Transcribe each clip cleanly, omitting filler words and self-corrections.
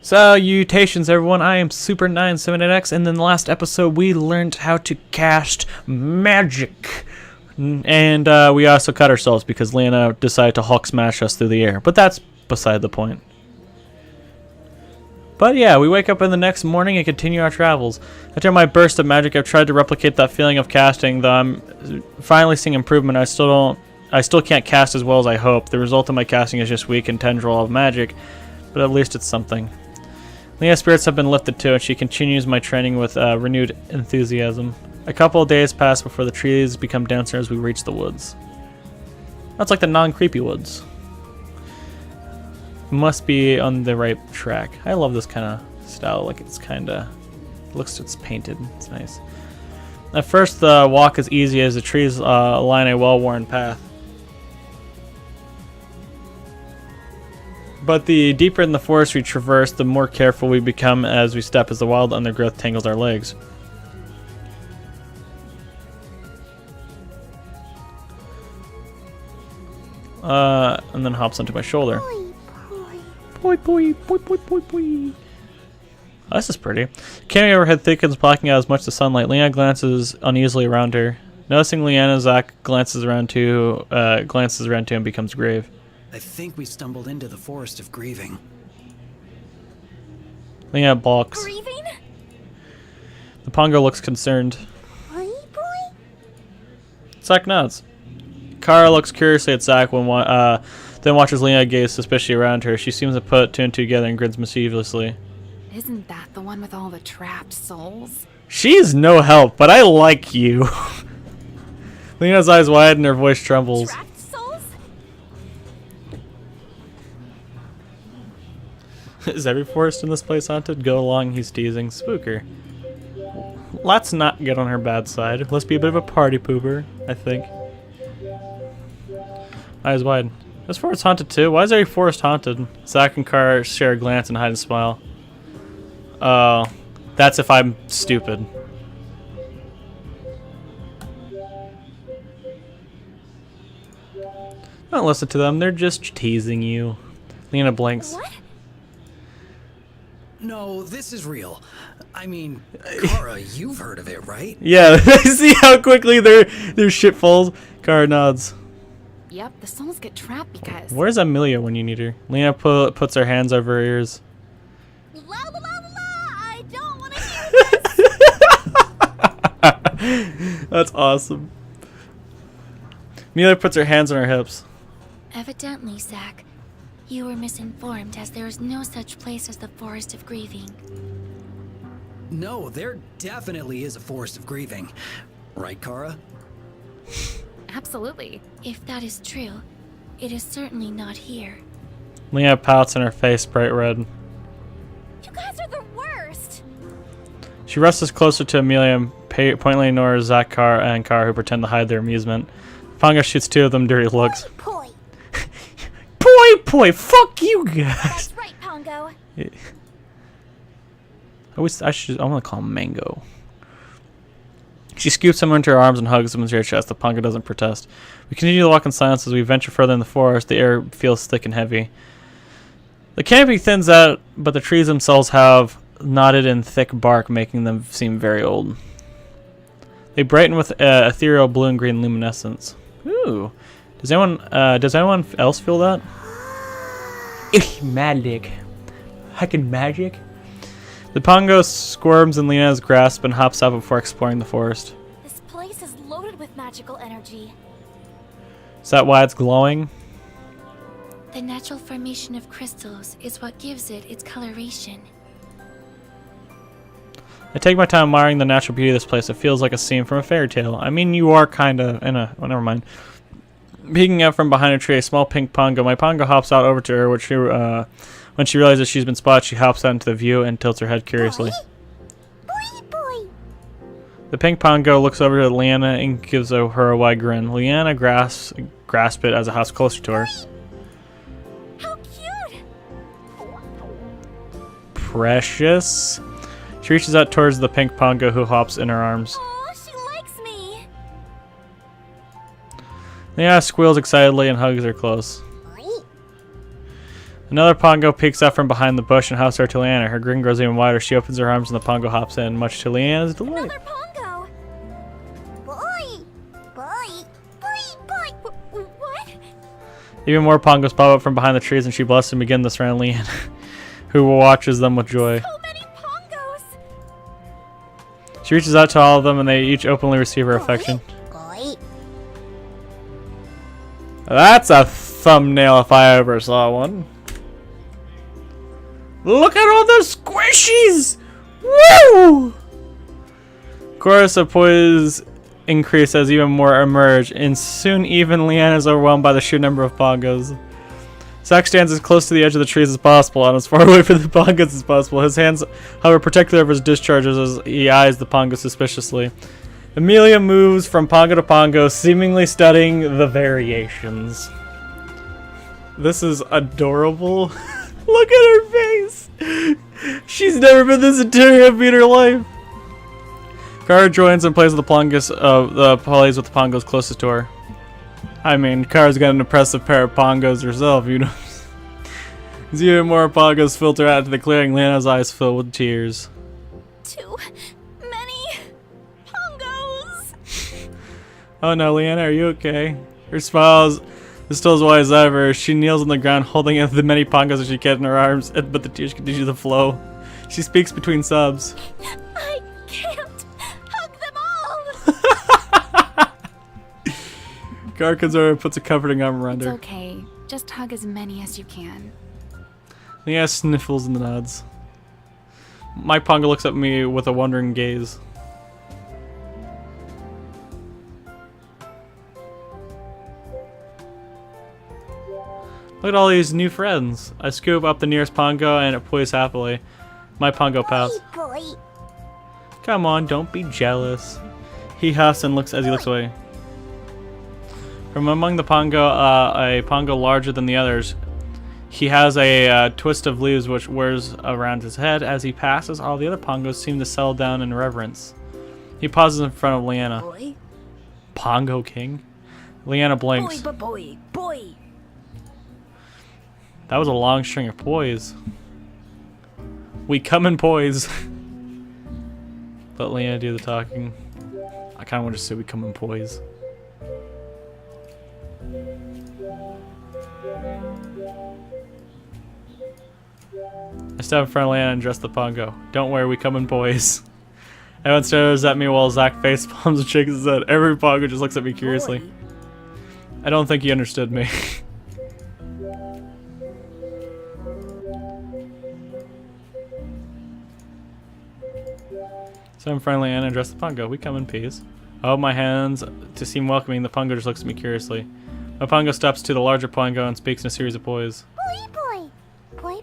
Salutations everyone, I am Super978X, and in the last episode we learned how to cast magic. And we also cut ourselves because Leanna decided to Hulk smash us through the air. But that's beside the point. But yeah, we wake up in the next morning and continue our travels. After my burst of magic, I've tried to replicate that feeling of casting, though I'm finally seeing improvement. I still can't cast as well as I hope. The result of my casting is just weak and tendril of magic, but at least it's something. Leanna's spirits have been lifted too, and she continues my training with renewed enthusiasm. A couple of days pass before the trees become denser as we reach the woods. That's like the non-creepy woods. Must be on the right track. I love this kind of style. Like it's it's painted. It's nice. At first, the walk is easy as the trees line a well-worn path. But the deeper in the forest we traverse, the more careful we become as we step as the wild undergrowth tangles our legs. And then hops onto my shoulder. Boy, boy, boy, boy, boy, boy. Oh, this is pretty. Canopy overhead thickens, blocking out as much of the sunlight. Leanna glances uneasily around her. Noticing Leanna, Zach glances around too and becomes grave. I think we stumbled into the forest of grieving. Leanna balks. Grieving? The Pongo looks concerned. Boy? Zach nods. Kara looks curiously at Zach then watches Leanna gaze suspiciously around her. She seems to put two and two together and grins mischievously. Isn't that the one with all the trapped souls? She's no help, but I like you. Leanna's eyes widen and her voice trembles. Trapped souls? Is every forest in this place haunted? Go along, he's teasing. Spooker. Let's not get on her bad side. Let's be a bit of a party pooper, I think. Eyes wide. This forest haunted too? Why is every forest haunted? Zach and Kara share a glance and hide a smile. Oh, that's if I'm stupid. Don't listen to them, they're just teasing you. Leanna blinks. What? No, this is real. I mean, Kara, you've heard of it, right? Yeah, see how quickly their shit falls? Kara nods. Yep, the souls get trapped because... Where's Amelia when you need her? Leanna puts her hands over her ears. La la la la la! I don't want to hear this! That's awesome. Amelia puts her hands on her hips. Evidently, Zach, you were misinformed, as there is no such place as the Forest of Grieving. No, there definitely is a forest of grieving. Right, Kara? Absolutely. If that is true, it is certainly not here. Leanna pouts and her face bright red. You guys are the worst! She rushes closer to Amelia and pointedly ignores Zach and Kara, who pretend to hide their amusement. Pongo shoots two of them dirty looks. Poi! Poi! Fuck you guys! That's right, Pongo! I want to call him Mango. She scoops him into her arms and hugs him into her chest. The Pongo doesn't protest. We continue to walk in silence as we venture further in the forest. The air feels thick and heavy. The canopy thins out, but the trees themselves have knotted and thick bark, making them seem very old. They brighten with ethereal blue and green luminescence. Ooh. Does anyone else feel that? Magic. Heckin' magic. The Pongo squirms in Leanna's grasp and hops out before exploring the forest. This place is loaded with magical energy. Is that why it's glowing? The natural formation of crystals is what gives it its coloration. I take my time admiring the natural beauty of this place. It feels like a scene from a fairy tale. I mean, you are kind of in a... Oh, never mind. Peeking out from behind a tree, a small pink Pongo. My Pongo hops out over to her, which when she realizes she's been spotted, she hops out into the view and tilts her head curiously. Boy! The pink Pongo looks over to Leanna and gives her a wide grin. Leanna grasps it as it hops closer to her. How cute! Precious. She reaches out towards the pink Pongo, who hops in her arms. Aw, she likes me! Leanna squeals excitedly and hugs her close. Another Pongo peeks out from behind the bush and houses her to Leanna. Her grin grows even wider. She opens her arms and the Pongo hops in, much to Leanna's delight. Another Pongo! Boy! Boy! Boy! Boy! What? Even more Pongos pop up from behind the trees and she blesses and begin to surround Leanna, who watches them with joy. So many Pongos! She reaches out to all of them and they each openly receive her affection. Boy! That's a thumbnail if I ever saw one. Look at all the squishies! Woo! Chorus of poise increase as even more emerge, and soon even Leanna is overwhelmed by the sheer number of Pongos. Zack stands as close to the edge of the trees as possible and as far away from the Pongos as possible. His hands hover protectively over his discharges as he eyes the Pongo suspiciously. Amelia moves from Pongo to Pongo, seemingly studying the variations. This is adorable. Look at her face! She's never been this happy in her life. Kara joins and plays with the Pongos, plays with the Pongos closest to her. I mean, Kara's got an impressive pair of Pongos herself, you know. As even more Pongos filter out to the clearing, Leanna's eyes fill with tears. Too many Pongos! Oh no, Leanna, are you okay? Her smile is still as wide as ever. She kneels on the ground, holding in the many Pongos as she can in her arms, but the tears continue to flow. She speaks between sobs. I can't hug them all! Kara comes over and puts a comforting arm around It's her. okay. Just hug as many as you can. Leanna sniffles and nods. My Pongo looks at me with a wondering gaze. Look at all these new friends. I scoop up the nearest Pongo and it poise happily. My Pongo pouts. Boy! Come on, don't be jealous. He huffs and looks as he looks away. From among the Pongo, a Pongo larger than the others. He has a twist of leaves which whirs around his head. As he passes, all the other Pongos seem to settle down in reverence. He pauses in front of Leanna. Boy? Pongo King? Leanna blinks. Boy! That was a long string of poise. We come in poise. Let Leanna do the talking. I kind of want to say we come in poise. I step in front of Leanna and address the Pongo. Don't worry, we come in poise. Everyone stares at me while Zack face palms and shakes his head. Every Pongo just looks at me curiously. Boy. I don't think he understood me. So I'm friendly and address the Pongo. We come in peace. I hold my hands to seem welcoming. The Pongo just looks at me curiously. My Pongo steps to the larger Pongo and speaks in a series of poise. Boy! Boy!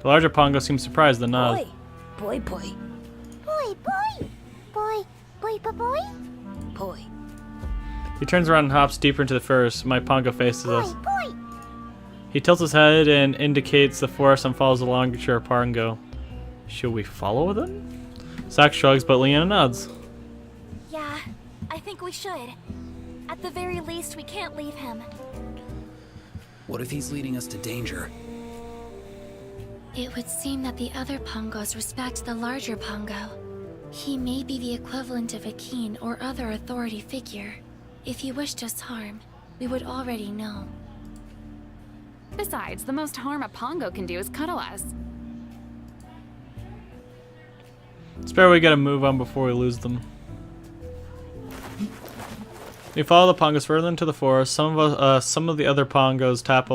The larger Pongo seems surprised and nods. Boy! Boy! Boy! He turns around and hops deeper into the forest. My Pongo faces us. Boy! He tilts his head and indicates the forest and follows along to our Pongo. Should we follow them? Zack shrugs, but Leanna nods. Yeah, I think we should. At the very least, we can't leave him. What if he's leading us to danger? It would seem that the other Pongos respect the larger Pongo. He may be the equivalent of a king or other authority figure. If he wished us harm, we would already know. Besides, the most harm a Pongo can do is cuddle us. It's better we gotta move on before we lose them. We follow the Pongos further into the forest. Some of the other Pongos tag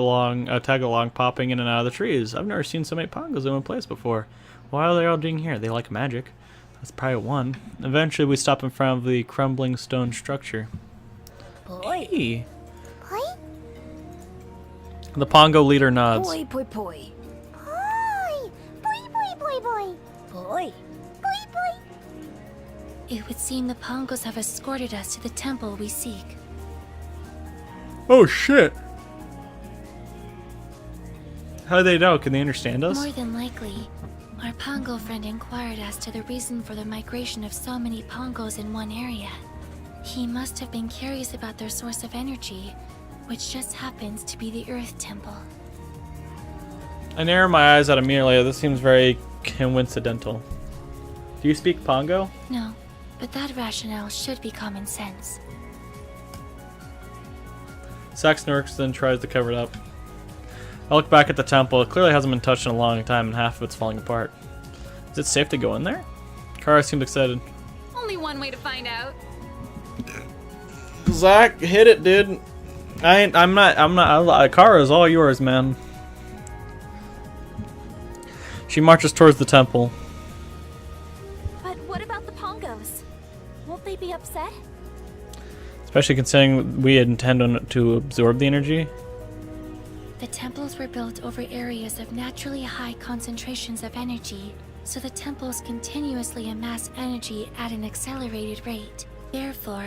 along, popping in and out of the trees. I've never seen so many Pongos in one place before. Why are they all doing here? They like magic. That's probably one. Eventually, we stop in front of the crumbling stone structure. Boy! Hey. Boy? The Pongo leader nods. Boy! Boy! Boy! It would seem the Pongos have escorted us to the temple we seek. Oh shit! How do they know? Can they understand us? More than likely, our Pongo friend inquired as to the reason for the migration of so many Pongos in one area. He must have been curious about their source of energy, which just happens to be the Earth Temple. I narrow my eyes at Amelia. This seems very coincidental. Do you speak Pongo? No, but that rationale should be common sense. Zack snorks, then tries to cover it up. I look back at the temple. It clearly hasn't been touched in a long time, and half of it's falling apart. Is it safe to go in there? Kara seemed excited. Only one way to find out. Zack, hit it, dude. I'm not. Kara's all yours, man. She marches towards the temple. But what about the Pongos? Won't they be upset? Especially considering we intend to absorb the energy. The temples were built over areas of naturally high concentrations of energy, so the temples continuously amass energy at an accelerated rate. Therefore,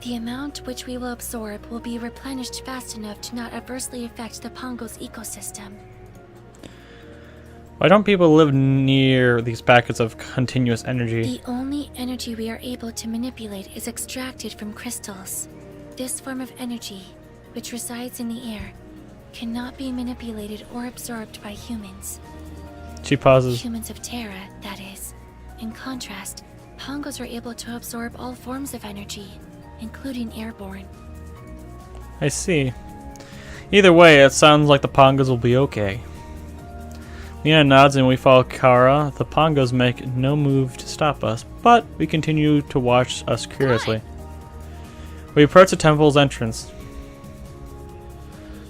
the amount which we will absorb will be replenished fast enough to not adversely affect the Pongo's ecosystem. Why don't people live near these packets of continuous energy? The only energy we are able to manipulate is extracted from crystals. This form of energy, which resides in the air, cannot be manipulated or absorbed by humans. She pauses. Humans of Terra, that is. In contrast, Pongos are able to absorb all forms of energy, including airborne. I see. Either way, it sounds like the Pongos will be okay. Leanna nods and we follow Kara. The Pongos make no move to stop us, but we continue to watch us curiously. We approach the temple's entrance.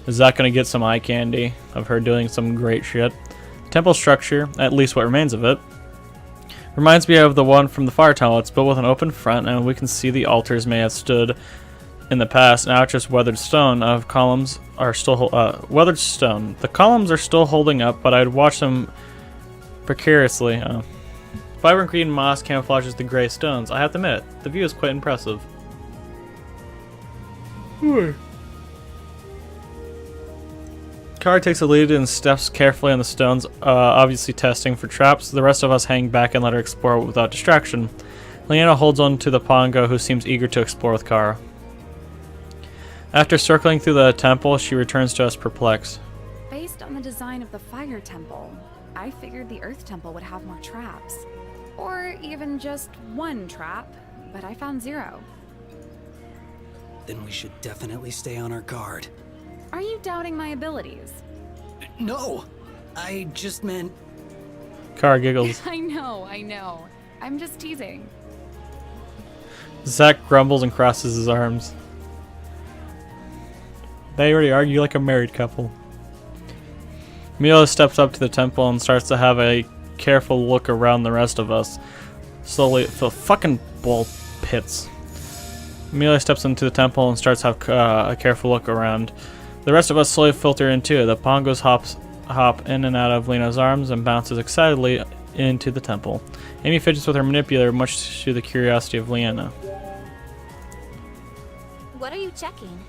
Is that going to get some eye candy of her doing some great shit? The temple structure, at least what remains of it, reminds me of the one from the fire tunnel. It's built with an open front, and we can see the altars may have stood in the past. Now it's just weathered stone. Of columns are still weathered stone. The columns are still holding up, but I'd watch them precariously. Vibrant green moss camouflages the gray stones. I have to admit, the view is quite impressive. Kara takes the lead and steps carefully on the stones, obviously testing for traps. The rest of us hang back and let her explore without distraction. Leanna holds on to the Pongo, who seems eager to explore with Kara. After circling through the temple, she returns to us perplexed. Based on the design of the fire temple, I figured the earth temple would have more traps. Or even just one trap, but I found 0. Then we should definitely stay on our guard. Are you doubting my abilities? No! I just meant... Kara giggles. I know. I'm just teasing. Zack grumbles and crosses his arms. They already argue like a married couple. Mila steps up to the temple and starts to have a careful look around the rest of us. Slowly, the fucking bull pits. Mila steps into the temple and starts to have a careful look around. The rest of us slowly filter into it. The Pongos hop in and out of Lena's arms and bounces excitedly into the temple. Amy fidgets with her manipulator, much to the curiosity of Leanna. What are you checking?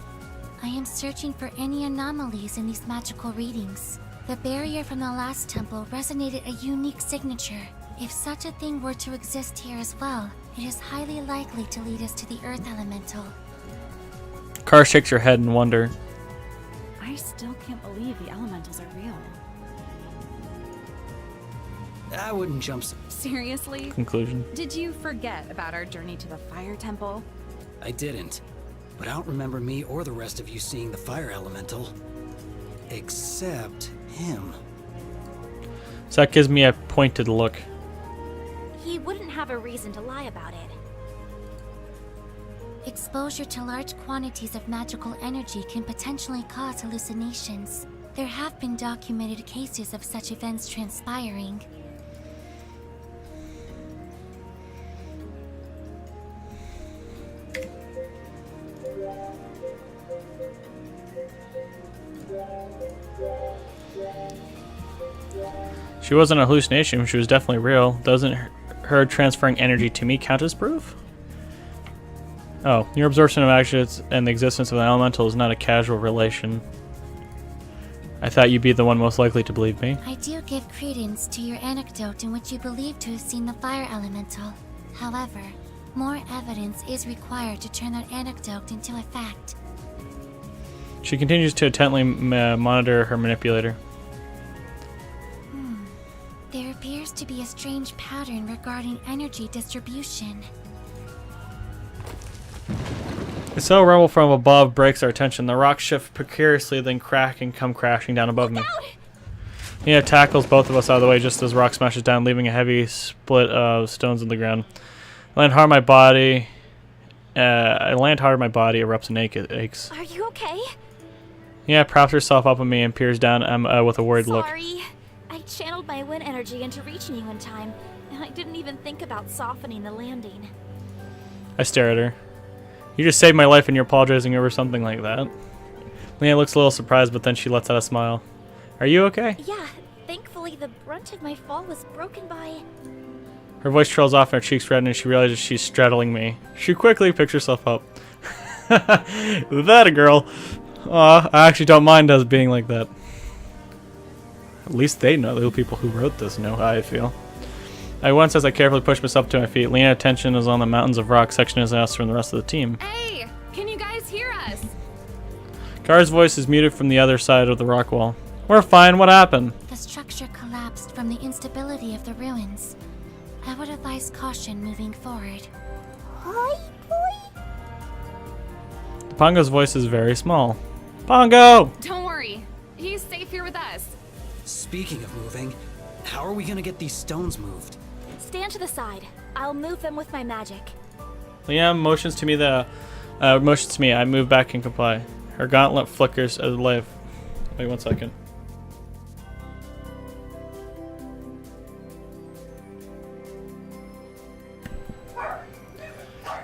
I am searching for any anomalies in these magical readings. The barrier from the last temple resonated a unique signature. If such a thing were to exist here as well, it is highly likely to lead us to the Earth Elemental. Kara shakes her head in wonder. I still can't believe the elementals are real. I wouldn't jump so... Seriously? Conclusion. Did you forget about our journey to the fire temple? I didn't. But I don't remember me or the rest of you seeing the fire elemental. Except him. So that gives me a pointed look. He wouldn't have a reason to lie about it. Exposure to large quantities of magical energy can potentially cause hallucinations. There have been documented cases of such events transpiring. She wasn't a hallucination, she was definitely real. Doesn't her transferring energy to me count as proof? Oh, your absorption of actions and the existence of an elemental is not a casual relation. I thought you'd be the one most likely to believe me. I do give credence to your anecdote in which you believe to have seen the fire elemental. However, more evidence is required to turn that anecdote into a fact. She continues to intently monitor her manipulator. There appears to be a strange pattern regarding energy distribution. A subtle rumble from above breaks our attention. The rocks shift precariously, then crack and come crashing down above me. Leanna tackles both of us out of the way just as rock smashes down, leaving a heavy split of stones in the ground. I land hard on my body. Erupts and aches. Are you okay? Yeah, props herself up on me and peers down with a worried look. Sorry. I channeled my wind energy into reaching you in time, and I didn't even think about softening the landing. I stare at her. You just saved my life and you're apologizing over something like that. Leanna looks a little surprised, but then she lets out a smile. Are you okay? Yeah, thankfully the brunt of my fall was broken by... Her voice trails off and her cheeks redden and she realizes she's straddling me. She quickly picks herself up. That a girl. Aw, I actually don't mind us being like that. At least they know, the people who wrote this know how I feel. I once, as I carefully push myself to my feet, Leanna's attention is on the mountains of rock sectioning us from the rest of the team. Hey, can you guys hear us? Gar's voice is muted from the other side of the rock wall. We're fine, what happened? The structure collapsed from the instability of the ruins. I would advise caution moving forward. The Pongo's voice is very small. Pongo! Don't worry, he's safe here with us. Speaking of moving, how are we gonna get these stones moved? Stand to the side. I'll move them with my magic. Leanna motions to me. I move back and comply. Her gauntlet flickers as life. Wait 1 second.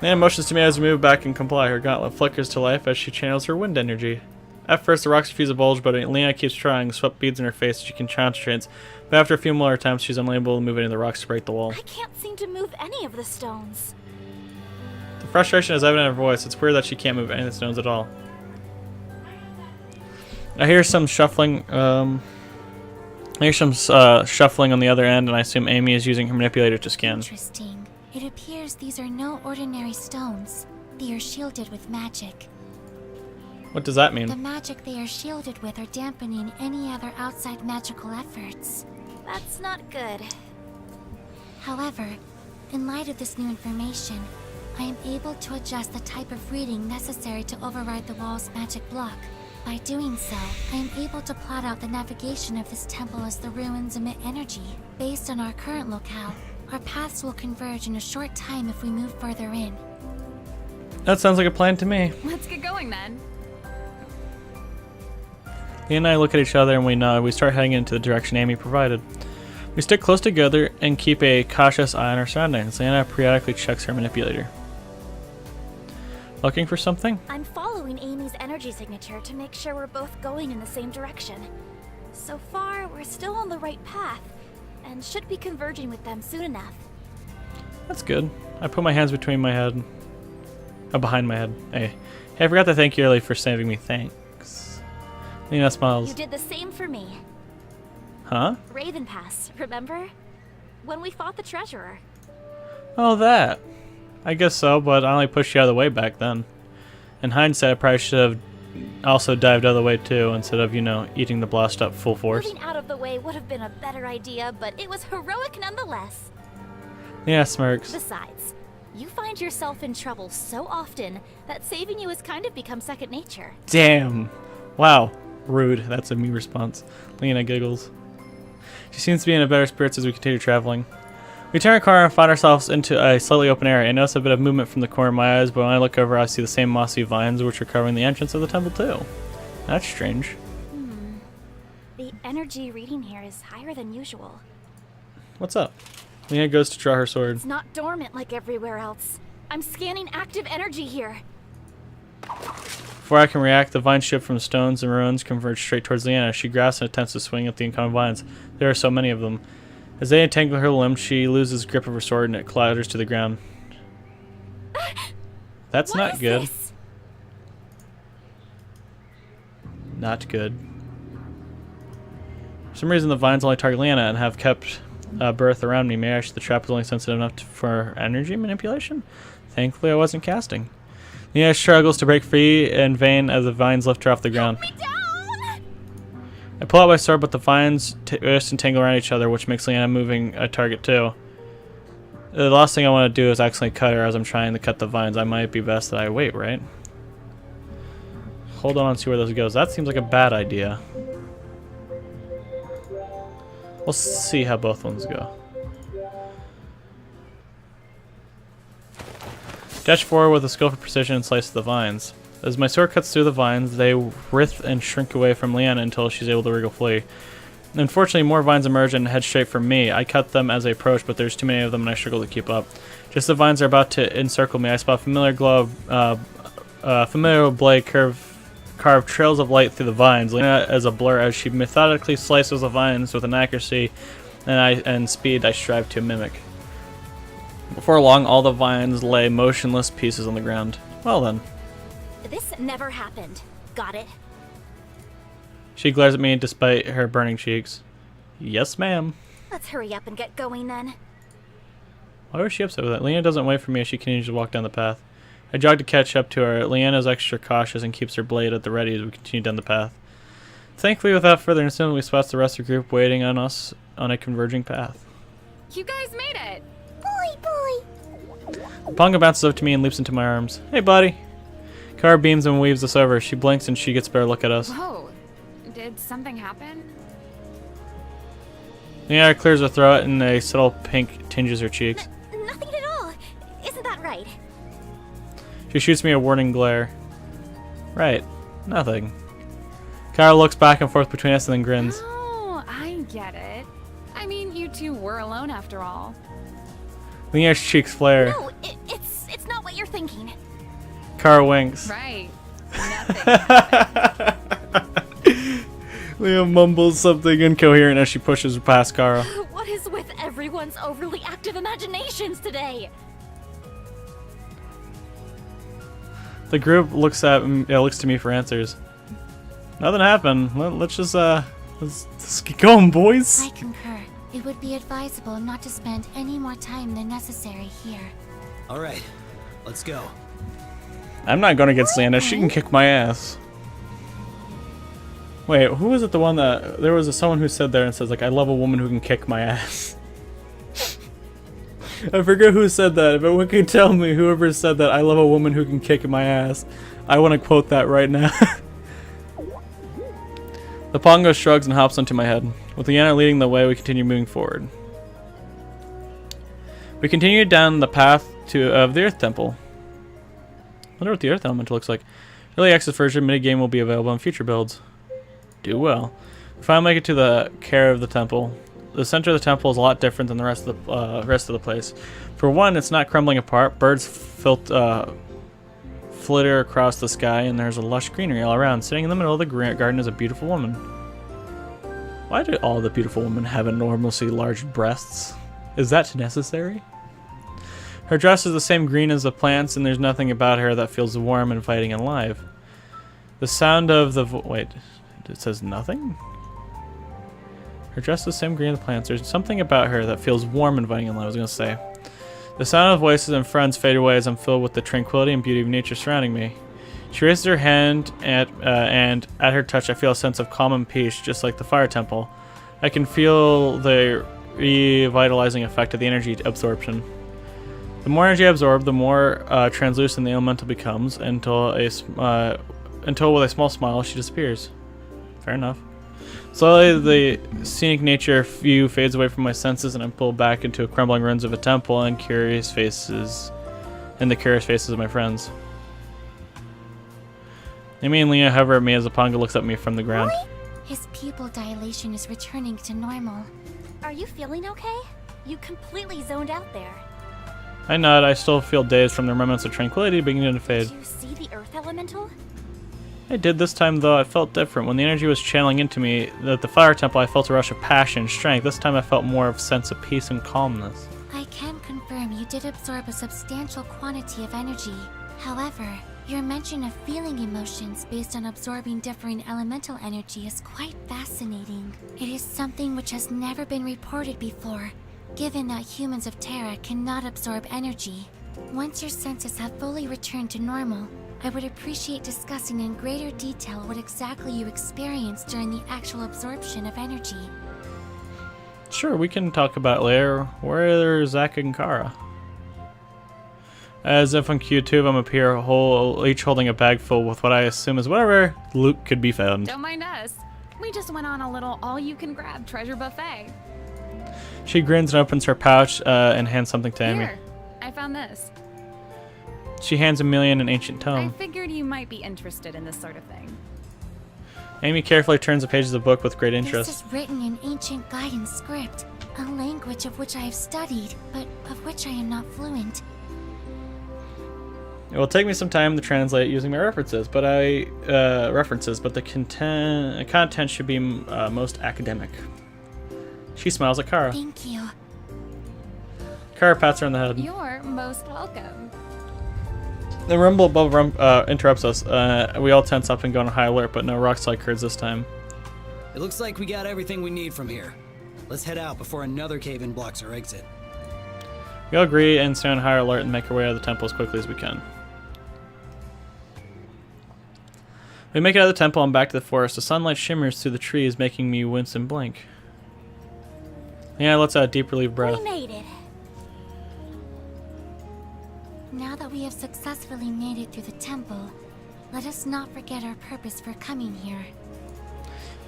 Leanna motions to me as we move back and comply. Her gauntlet flickers to life as she channels her wind energy. At first, the rocks refuse to bulge, but Leanna keeps trying. Sweat beads in her face as she can concentrate. But after a few more attempts, she's unable to move any of the rocks to break the wall. I can't seem to move any of the stones. The frustration is evident in her voice. It's weird that she can't move any of the stones at all. I hear some shuffling. Shuffling on the other end, and I assume Amy is using her manipulator to scan. Interesting. It appears these are no ordinary stones. They are shielded with magic. What does that mean? The magic they are shielded with are dampening any other outside magical efforts. That's not good. However, in light of this new information, I am able to adjust the type of reading necessary to override the wall's magic block. By doing so, I am able to plot out the navigation of this temple as the ruins emit energy. Based on our current locale, our paths will converge in a short time if we move further in. That sounds like a plan to me. Let's get going then. He and I look at each other and we nod. We start heading into the direction Amy provided. We stick close together and keep a cautious eye on our surroundings. Leanna periodically checks her manipulator. Looking for something? I'm following Amy's energy signature to make sure we're both going in the same direction. So far, we're still on the right path, and should be converging with them soon enough. That's good. I put my hands between my head. Behind my head. Hey, I forgot to thank you earlier for saving me. Thanks. Leanna smiles. You did the same for me. Huh? Raven Pass, remember? When we fought the treasurer. Oh, that. I guess so, but I only pushed you out of the way back then. In hindsight, I probably should have also dived out of the way too, instead of, eating the blast up full force. Moving out of the way would have been a better idea, but it was heroic nonetheless. Yeah, smirks. Besides, you find yourself in trouble so often that saving you has kind of become second nature. Damn. Wow. Rude. That's a me response. Leanna giggles. She seems to be in a better spirits as we continue traveling. We turn our car and find ourselves into a slightly open area. I notice a bit of movement from the corner of my eyes, but when I look over, I see the same mossy vines which are covering the entrance of the temple too. That's strange. The energy reading here is higher than usual. What's up? Leanna goes to draw her sword. It's not dormant like everywhere else. I'm scanning active energy here. Before I can react, the vines shift from stones and ruins converge straight towards Leanna. She grasps and attempts to swing at the incoming vines. There are so many of them. As they entangle her limbs, she loses grip of her sword and it clatters to the ground. That's What not is good. this? Not good. For some reason, the vines only target Leanna and have kept birth around me. Maybe the trap is only sensitive enough for energy manipulation? Thankfully, I wasn't casting. Leanna struggles to break free in vain as the vines lift her off the ground. Me down! I pull out my sword, but the vines twist and tangle around each other, which makes Leanna moving a target too. The last thing I want to do is accidentally cut her as I'm trying to cut the vines. I might be best that I wait, right? Hold on and see where this goes. That seems like a bad idea. We'll see how both ones go. Dash forward with a skillful precision and slice the vines. As my sword cuts through the vines, they writhe and shrink away from Leanna until she's able to wriggle free. Unfortunately, more vines emerge and head straight for me. I cut them as I approach, but there's too many of them and I struggle to keep up. Just as the vines are about to encircle me, I spot familiar blade carve trails of light through the vines. Leanna as a blur as she methodically slices the vines with an accuracy and speed I strive to mimic. Before long, all the vines lay motionless pieces on the ground. Well then. This never happened. Got it? She glares at me despite her burning cheeks. Yes, ma'am. Let's hurry up and get going then. Why was she upset with that? Leanna doesn't wait for me as she continues to walk down the path. I jog to catch up to her. Leanna's extra cautious and keeps her blade at the ready as we continue down the path. Thankfully, without further ado, we spot the rest of the group waiting on us on a converging path. You guys made it! Boy! Pongo bounces up to me and leaps into my arms. Hey, buddy. Car beams and weaves us over. She blinks and she gets a better look at us. Whoa. Did something happen? Leanna clears her throat and a subtle pink tinges her cheeks. Nothing at all. Isn't that right? She shoots me a warning glare. Right. Nothing. Kara looks back and forth between us and then grins. Oh, I get it. I mean, you two were alone after all. Leanna's cheeks flare. No, it's not what you're thinking. Kara winks. Right. Nothing. Leanna mumbles something incoherent as she pushes past Kara. What is with everyone's overly active imaginations today? The group looks to me for answers. Nothing happened. Let's just let's get going, boys. I concur. It would be advisable not to spend any more time than necessary here. All right, let's go. I'm not going against Leanna. She can kick my ass. Wait, who was it? The one that there was someone who said there and says like, "I love a woman who can kick my ass." I forget who said that. If anyone could tell me, whoever said that, "I love a woman who can kick my ass," I want to quote that right now. The Pongo shrugs and hops onto my head. With Leanna leading the way, we continue moving forward. We continue down the path of the Earth Temple. I wonder what the Earth Elemental looks like. Early access version minigame will be available in future builds. Do well. We finally make it to the care of the temple. The center of the temple is a lot different than the rest of the place. For one, it's not crumbling apart. Birds flitter across the sky, and there's a lush greenery all around. Sitting in the middle of the garden is a beautiful woman. Why do all the beautiful women have enormously large breasts? Is that necessary? Her dress is the same green as the plants, and there's nothing about her that feels warm, inviting, and alive. The sound of the wait, it says nothing? Her dress is the same green as the plants. There's something about her that feels warm, inviting, and alive, I was going to say. The sound of voices and friends fade away as I'm filled with the tranquility and beauty of nature surrounding me. She raises her hand, and at her touch I feel a sense of calm and peace, just like the fire temple. I can feel the revitalizing effect of the energy absorption. The more energy I absorb, the more translucent the elemental becomes, until with a small smile she disappears. Fair enough. Slowly, the scenic nature view fades away from my senses, and I'm pulled back into crumbling ruins of a temple and the curious faces of my friends. Amy and Leanna hover at me as the Pongo looks at me from the ground. His pupil dilation is returning to normal. Are you feeling okay? You completely zoned out there. I nod. I still feel dazed from the moments of tranquility beginning to fade. Did you see the Earth Elemental? I did this time, though. I felt different. When the energy was channeling into me, at the fire temple, I felt a rush of passion and strength. This time I felt more of a sense of peace and calmness. I can confirm you did absorb a substantial quantity of energy. However, your mention of feeling emotions based on absorbing differing elemental energy is quite fascinating. It is something which has never been reported before, given that humans of Terra cannot absorb energy. Once your senses have fully returned to normal, I would appreciate discussing in greater detail what exactly you experienced during the actual absorption of energy. Sure, we can talk about it later. Where are Zack and Kara? As if on cue, two of them appear, each holding a bag full with what I assume is whatever loot could be found. Don't mind us. We just went on a little all-you-can-grab treasure buffet. She grins and opens her pouch and hands something to Amy. Here, I found this. She hands Amelia an ancient I tome. figured you might be interested in this sort of thing. Amy carefully turns the pages of the book with great interest. This is written in ancient guidance script, a language of which I have studied, but of which I am not fluent. It will take me some time to translate using my references, but the content should be most academic. She smiles at Kara. Thank you. Kara pats her on the head. You're most welcome. The rumble above interrupts us. We all tense up and go on high alert, but no rock slide occurs this time. It looks like we got everything we need from here. Let's head out before another cave-in blocks our exit. We all agree and stay on high alert and make our way out of the temple as quickly as we can. We make it out of the temple and back to the forest. The sunlight shimmers through the trees, making me wince and blink. Yeah, let's out a deep relief breath. We made it. Now that we have successfully made it through the temple, let us not forget our purpose for coming here.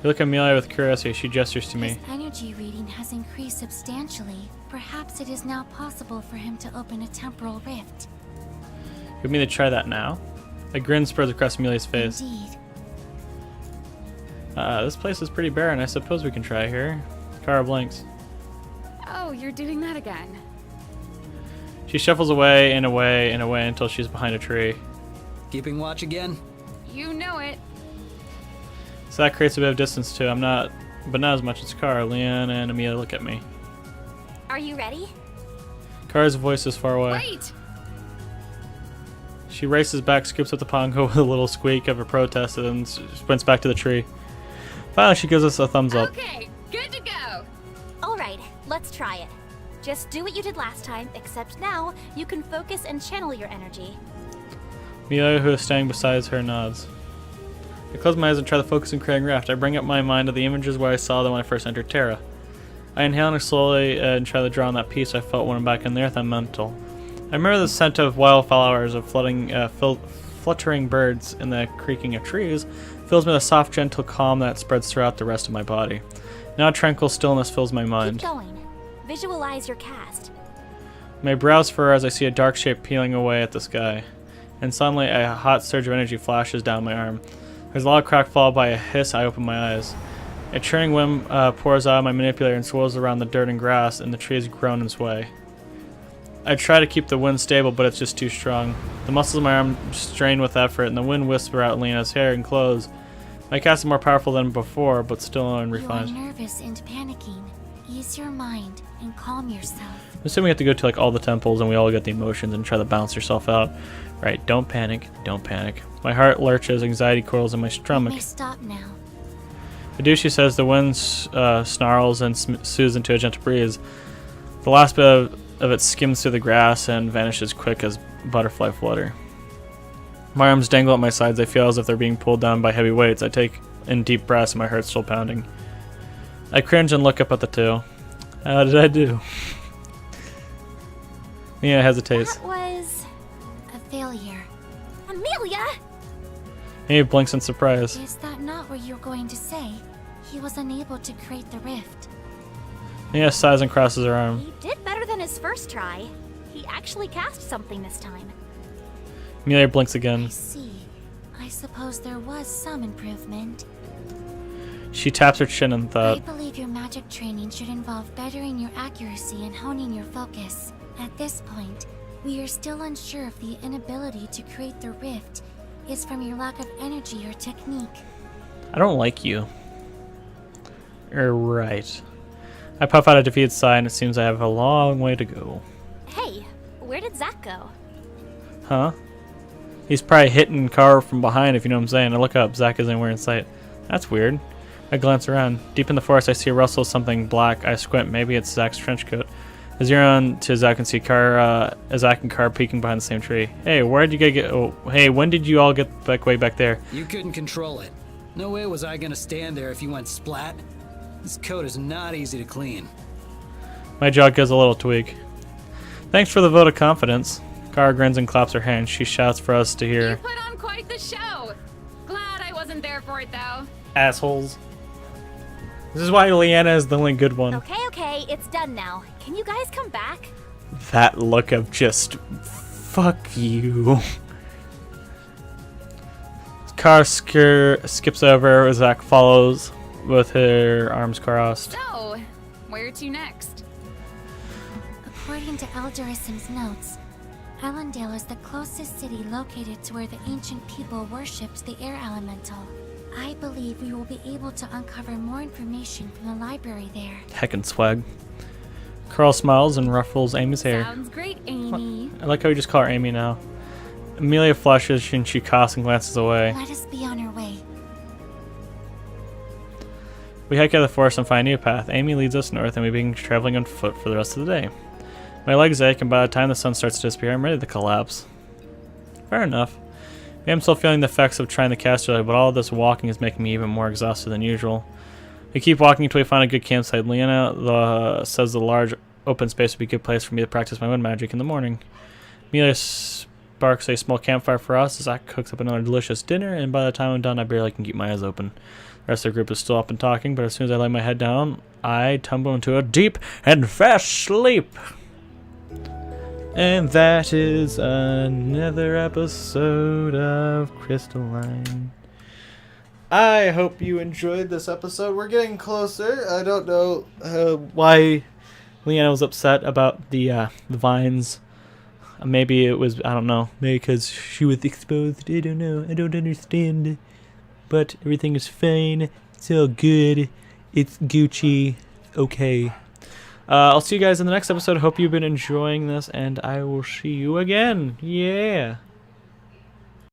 We look at Amelia with curiosity. She gestures to me. His energy reading has increased substantially. Perhaps it is now possible for him to open a temporal rift. You want me to try that now? A grin spreads across Amelia's face. Indeed. This place is pretty barren. I suppose we can try here. Kara blinks. Oh, you're doing that again. She shuffles away and away and away until she's behind a tree. Keeping watch again? You know it. So that creates a bit of distance too. But not as much as Kara. Leanna and Amelia look at me. Are you ready? Kara's voice is far away. Wait! She races back, scoops up the Pongo with a little squeak of a protest, and then sprints back to the tree. Finally, she gives us a thumbs up. Okay, good to go. Alright, let's try it. Just do what you did last time, except now you can focus and channel your energy. Amelia, who is standing beside her, nods. I close my eyes and try to focus on creating raft. I bring up my mind to the images where I saw them when I first entered Terra. I inhale and slowly and try to draw on that peace I felt when I'm back in the earth elemental. I remember the scent of wildflowers, of fluttering birds, and the creaking of trees fills me with a soft, gentle calm that spreads throughout the rest of my body. Now tranquil stillness fills my mind. Keep going. Visualize your cast. My brows furrow as I see a dark shape peeling away at the sky. And suddenly a hot surge of energy flashes down my arm. There's a loud crack followed by a hiss. I open my eyes. A churning wind pours out of my manipulator and swirls around the dirt and grass, and the trees groan and sway. I try to keep the wind stable, but it's just too strong. The muscles of my arm strain with effort, and the wind whisper out Leanna's hair and clothes. My cast is more powerful than before, but still unrefined. You are nervous and panicking. Ease your mind and calm yourself. I'm assuming we have to go to like all the temples and we all get the emotions and try to balance yourself out. Right, don't panic, don't panic. My heart lurches, anxiety coils in my stomach. You may stop now. I do, she says. The wind snarls and soothes into a gentle breeze. The last bit of it skims through the grass and vanishes quick as butterfly flutter. My arms dangle at my sides. I feel as if they're being pulled down by heavy weights. I take in deep breaths and my heart's still pounding. I cringe and look up at the two. How did I do? Mia hesitates. That was... A failure. Amelia! Amy blinks in surprise. Is that not what you're going to say? He was unable to create the rift. Mia sighs and crosses her arm. He did better than his first try. He actually cast something this time. Amelia blinks I again. see. I suppose there was some improvement. She taps her chin in I thought. believe your magic training should involve bettering your accuracy and honing your focus. At this point, we are still unsure if the inability to create the rift is from your lack of energy or technique. I don't like you. You're right. I puff out a defeated sigh, and it seems I have a long way to go. Hey, where did Zack go? Huh? He's probably hitting Kara from behind, if you know what I'm saying. I look up. Zack isn't anywhere in sight. That's weird. I glance around. Deep in the forest, I see a rustle of something black. I squint. Maybe it's Zack's trench coat. As you're on to Zach and see Zach and Car peeking behind the same tree. Hey, where did you guys get? Oh, hey, when did you all get way back there? You couldn't control it. No way was I gonna stand there if you went splat. This coat is not easy to clean. My jaw gives a little tweak. Thanks for the vote of confidence. Car grins and claps her hands. She shouts for us to You hear. put on quite the show. Glad I wasn't there for it though. Assholes. This is why Leanna is the only good one. Okay, it's done now. Can you guys come back? That look of just fuck you. Car skips over. Zach follows with her arms crossed. So, where to next? According to Eldorissim's notes, Ellendale is the closest city located to where the ancient people worshipped the air elemental. I believe we will be able to uncover more information from the library there. Heckin' swag. Carl smiles and ruffles Amy's hair. Sounds great, Amy. I like how we just call her Amy now. Amelia flushes and she coughs and glances away. Let us be on our way. We hike out of the forest and find a new path. Amy leads us north and we begin traveling on foot for the rest of the day. My legs ache and by the time the sun starts to disappear, I'm ready to collapse. Fair enough. I'm still feeling the effects of trying to cast earlier, but all of this walking is making me even more exhausted than usual. We keep walking until we find a good campsite. Leanna says the large open space would be a good place for me to practice my wind magic in the morning. Amelia sparks a small campfire for us. Zach cooks up another delicious dinner, and by the time I'm done, I barely can keep my eyes open. The rest of the group is still up and talking, but as soon as I lay my head down, I tumble into a deep and fast sleep. And that is another episode of Crystalline. I hope you enjoyed this episode. We're getting closer. I don't know why Leanna was upset about the vines. Maybe it was, I don't know, maybe because she was exposed. I don't know. I don't understand. But everything is fine. It's all good. It's Gucci. Okay. I'll see you guys in the next episode. Hope you've been enjoying this, and I will see you again. Yeah.